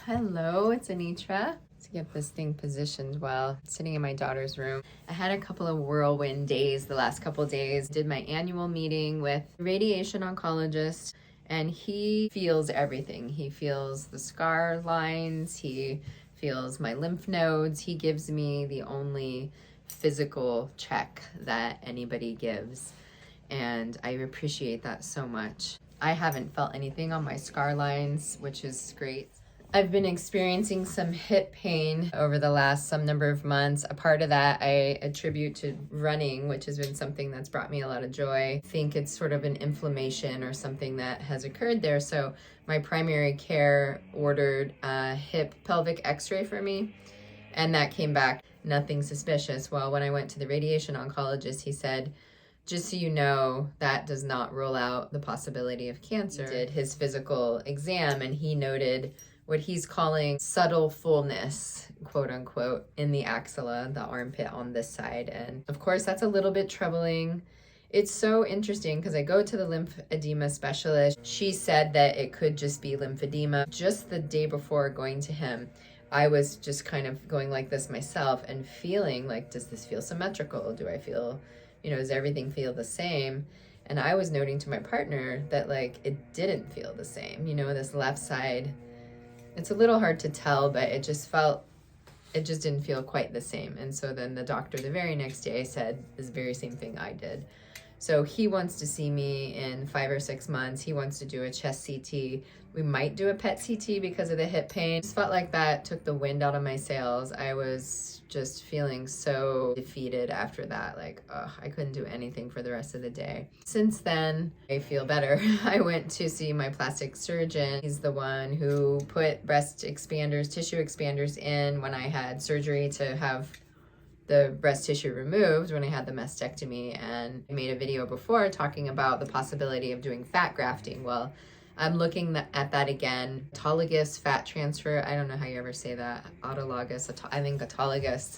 Hello, it's Anitra. Let's get this thing positioned well. Sitting in my daughter's room. I had a couple of whirlwind days the last couple of days. Did my annual meeting with a radiation oncologist, and he feels everything. He feels the scar lines, he feels my lymph nodes. He gives me the only physical check that anybody gives, and I appreciate that so much. I haven't felt anything on my scar lines, which is great. I've been experiencing some hip pain over the last some number of months. A part of that I attribute to running, which has been something that's brought me a lot of joy. I think it's sort of an inflammation or something that has occurred there. So my primary care ordered a hip pelvic x-ray for me, and that came back nothing suspicious. Well, when I went to the radiation oncologist, he said, just so you know, that does not rule out the possibility of cancer. He did his physical exam, and he noted what he's calling subtle fullness, quote unquote, in the axilla, the armpit on this side. And of course, that's a little bit troubling. It's so interesting because I go to the lymphedema specialist. She said that it could just be lymphedema. Just the day before going to him, I was just kind of going like this myself and feeling like, does this feel symmetrical? Do I feel, does everything feel the same? And I was noting to my partner that like it didn't feel the same. This left side, it's a little hard to tell, but it just didn't feel quite the same. And so then the doctor the very next day said this very same thing I did. So he wants to see me in 5 or 6 months. He wants to do a chest CT. We might do a PET CT because of the hip pain. It just felt like that took the wind out of my sails. I was just feeling so defeated after that. Like, I couldn't do anything for the rest of the day. Since then, I feel better. I went to see my plastic surgeon. He's the one who put breast expanders, tissue expanders in when I had surgery to have the breast tissue removed when I had the mastectomy, and I made a video before talking about the possibility of doing fat grafting. Well, I'm looking at that again. Autologous fat transfer. I don't know how you ever say that. Autologous. I think autologous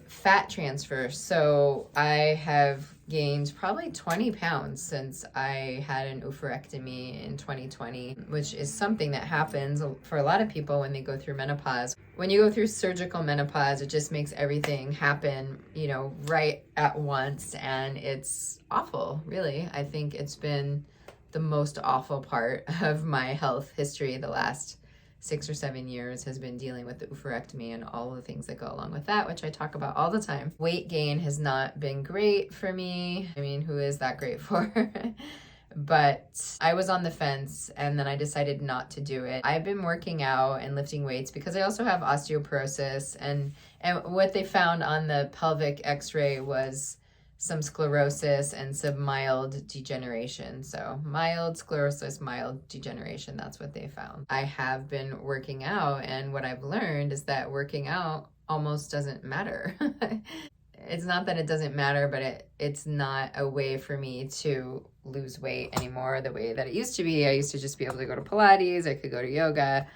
fat transfer. So I have gained probably 20 pounds since I had an oophorectomy in 2020, which is something that happens for a lot of people when they go through menopause. When you go through surgical menopause, it just makes everything happen, right at once. And it's awful, really. I think it's been the most awful part of my health history the last 6 or 7 years has been dealing with the oophorectomy and all the things that go along with that, which I talk about all the time. Weight gain has not been great for me. I mean, who is that great for? But I was on the fence, and then I decided not to do it. I've been working out and lifting weights because I also have osteoporosis, and what they found on the pelvic x-ray was some sclerosis and some mild degeneration. So mild sclerosis, mild degeneration, that's what they found. I have been working out, and what I've learned is that working out almost doesn't matter. It's not that it doesn't matter, but it's not a way for me to lose weight anymore the way that it used to be. I used to just be able to go to Pilates, I could go to yoga,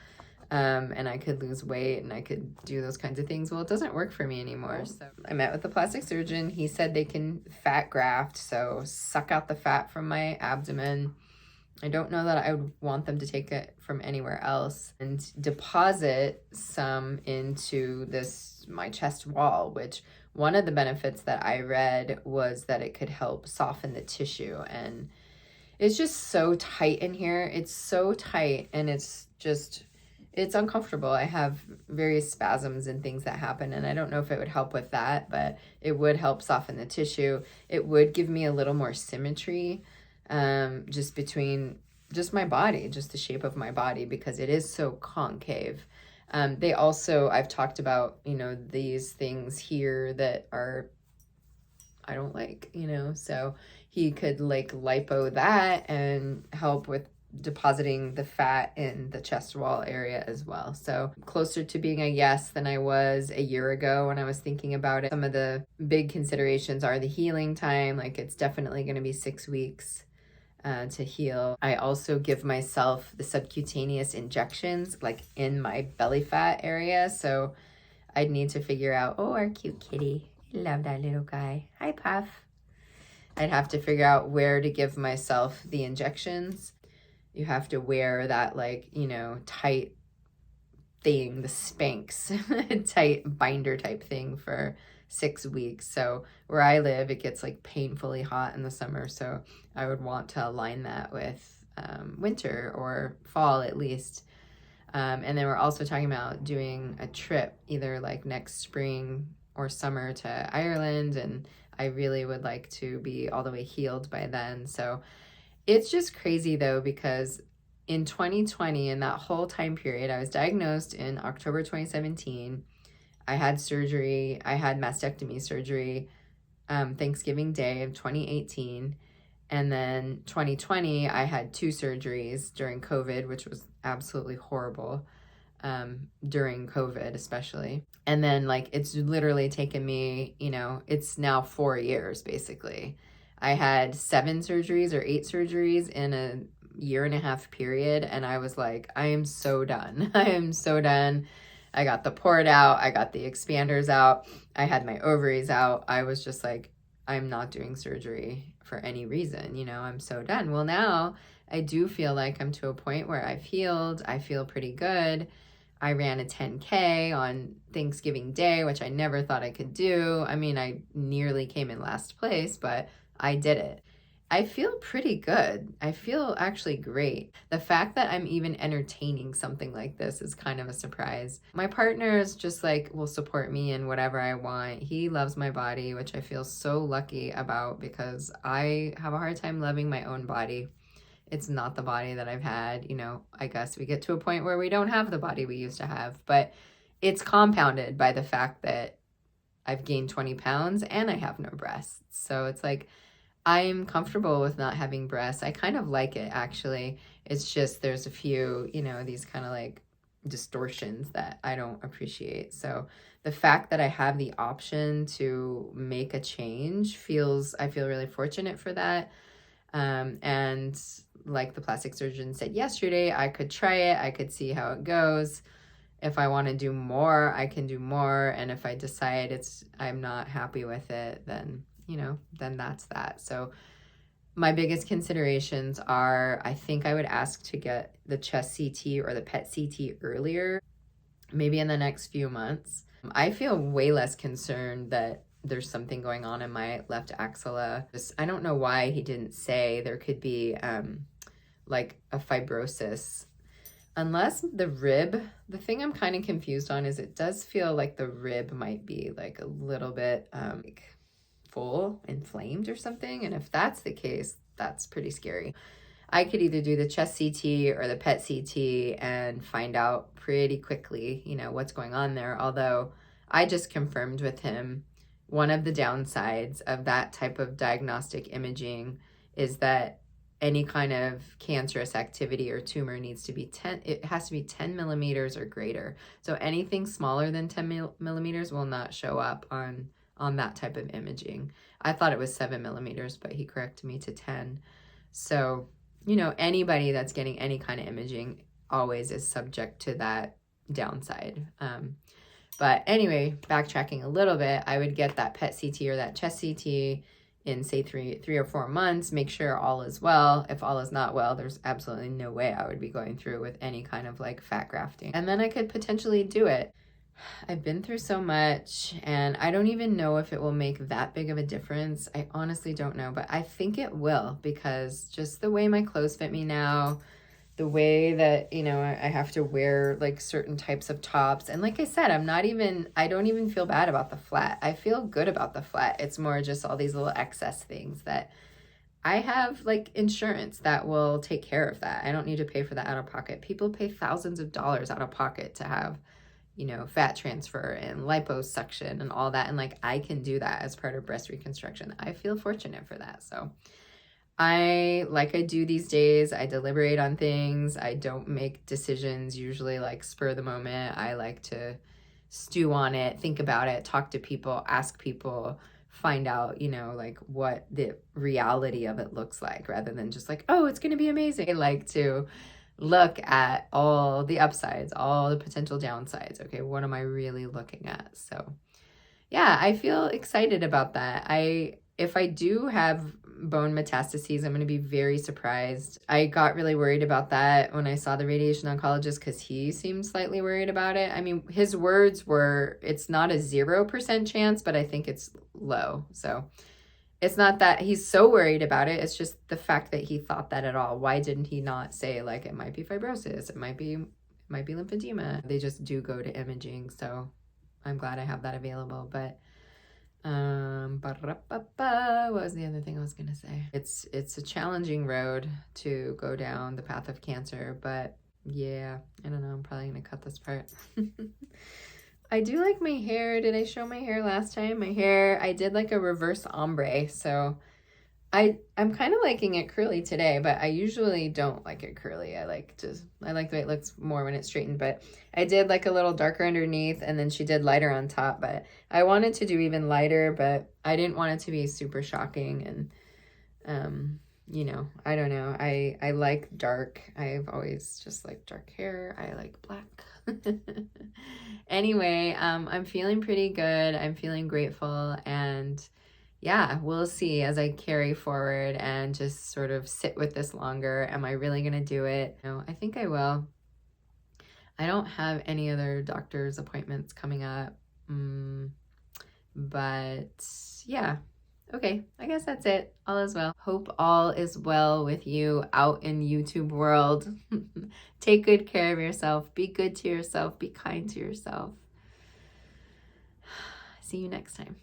and I could lose weight and I could do those kinds of things. Well, it doesn't work for me anymore. So I met with the plastic surgeon. He said they can fat graft, so suck out the fat from my abdomen. I don't know that I would want them to take it from anywhere else and deposit some into my chest wall, which one of the benefits that I read was that it could help soften the tissue. And it's just so tight in here. It's so tight, and it's uncomfortable. I have various spasms and things that happen, and I don't know if it would help with that, but it would help soften the tissue. It would give me a little more symmetry, just between my body, just the shape of my body, because it is so concave. They also, I've talked about, these things here that I don't like, so he could like lipo that and help with depositing the fat in the chest wall area as well. So closer to being a yes than I was a year ago when I was thinking about it. Some of the big considerations are the healing time. Like, it's definitely going to be 6 weeks to heal. I also give myself the subcutaneous injections like in my belly fat area. So I'd need to figure out, our cute kitty. I love that little guy. Hi, Puff. I'd have to figure out where to give myself the injections. You have to wear that tight thing, the Spanx tight binder type thing for 6 weeks. So where I live, it gets like painfully hot in the summer. So I would want to align that with winter or fall at least. And then we're also talking about doing a trip either like next spring or summer to Ireland. And I really would like to be all the way healed by then. So it's just crazy though, because in 2020, in that whole time period, I was diagnosed in October 2017. I had surgery. I had mastectomy surgery Thanksgiving Day of 2018. And then 2020, I had 2 surgeries during COVID, which was absolutely horrible during COVID, especially. And then, like, it's literally taken me, it's now 4 years, basically. I had 7 surgeries or 8 surgeries in a year and a half period. And I was like, I am so done. I am so done. I got the port out. I got the expanders out. I had my ovaries out. I was just like, I'm not doing surgery for any reason. I'm so done. Well, now I do feel like I'm to a point where I've healed. I feel pretty good. I ran a 10K on Thanksgiving Day, which I never thought I could do. I mean, I nearly came in last place, but I did it. I feel pretty good. I feel actually great. The fact that I'm even entertaining something like this is kind of a surprise. My partner is just like, will support me in whatever I want. He loves my body, which I feel so lucky about because I have a hard time loving my own body. It's not the body that I've had. I guess we get to a point where we don't have the body we used to have, but it's compounded by the fact that I've gained 20 pounds and I have no breasts. So it's like, I'm comfortable with not having breasts. I kind of like it, actually. It's just there's a few, these kind of like distortions that I don't appreciate. So the fact that I have the option to make a change I feel really fortunate for that. And like the plastic surgeon said yesterday, I could try it. I could see how it goes. If I want to do more, I can do more. And if I decide I'm not happy with it, then then that's that. So my biggest considerations are, I think I would ask to get the chest CT or the PET CT earlier, maybe in the next few months. I feel way less concerned that there's something going on in my left axilla. I don't know why he didn't say there could be like a fibrosis. Unless the rib, the thing I'm kind of confused on is it does feel like the rib might be like a little bit full, inflamed or something. And if that's the case, that's pretty scary. I could either do the chest CT or the PET CT and find out pretty quickly, what's going on there. Although I just confirmed with him, one of the downsides of that type of diagnostic imaging is that any kind of cancerous activity or tumor needs to be it has to be 10 millimeters or greater. So anything smaller than 10 millimeters will not show up on that type of imaging. I thought it was 7 millimeters, but he corrected me to 10. So, anybody that's getting any kind of imaging always is subject to that downside. But anyway, backtracking a little bit, I would get that PET CT or that chest CT in say 3 or 4 months, make sure all is well. If all is not well, there's absolutely no way I would be going through with any kind of like fat grafting. And then I could potentially do it. I've been through so much and I don't even know if it will make that big of a difference. I honestly don't know, but I think it will, because just the way my clothes fit me now, the way that, I have to wear like certain types of tops. And like I said, I don't even feel bad about the flat. I feel good about the flat. It's more just all these little excess things that I have like insurance that will take care of that. I don't need to pay for that out of pocket. People pay thousands of dollars out of pocket to have fat transfer and liposuction and all that. And like, I can do that as part of breast reconstruction. I feel fortunate for that. So like I do these days, I deliberate on things. I don't make decisions usually like spur of the moment. I like to stew on it, think about it, talk to people, ask people, find out, like what the reality of it looks like, rather than just like, oh, it's going to be amazing. I like to look at all the upsides, all the potential downsides. Okay, what am I really looking at? So yeah, I feel excited about that. I if I do have bone metastases, I'm going to be very surprised. I got really worried about that when I saw the radiation oncologist because he seemed slightly worried about it. I mean, his words were, it's not a 0% chance, but I think it's low. So it's not that he's so worried about it. It's just the fact that he thought that at all. Why didn't he not say, like, it might be fibrosis, it might be lymphedema? They just do go to imaging, so I'm glad I have that available. But what was the other thing I was gonna say? It's a challenging road to go down the path of cancer, but yeah, I don't know, I'm probably gonna cut this part. I do like my hair. Did I show my hair last time? My hair, I did like a reverse ombre, so I'm kind of liking it curly today, but I usually don't like it curly. I like the way it looks more when it's straightened, but I did like a little darker underneath, and then she did lighter on top, but I wanted to do even lighter, but I didn't want it to be super shocking. And you know, I don't know. I like dark. I've always just liked dark hair. I like black. Anyway, I'm feeling pretty good. I'm feeling grateful, and yeah, we'll see as I carry forward and just sort of sit with this longer. Am I really going to do it? No, I think I will. I don't have any other doctor's appointments coming up. But yeah. Okay, I guess that's it. All is well. Hope all is well with you out in YouTube world. Take good care of yourself. Be good to yourself. Be kind to yourself. See you next time.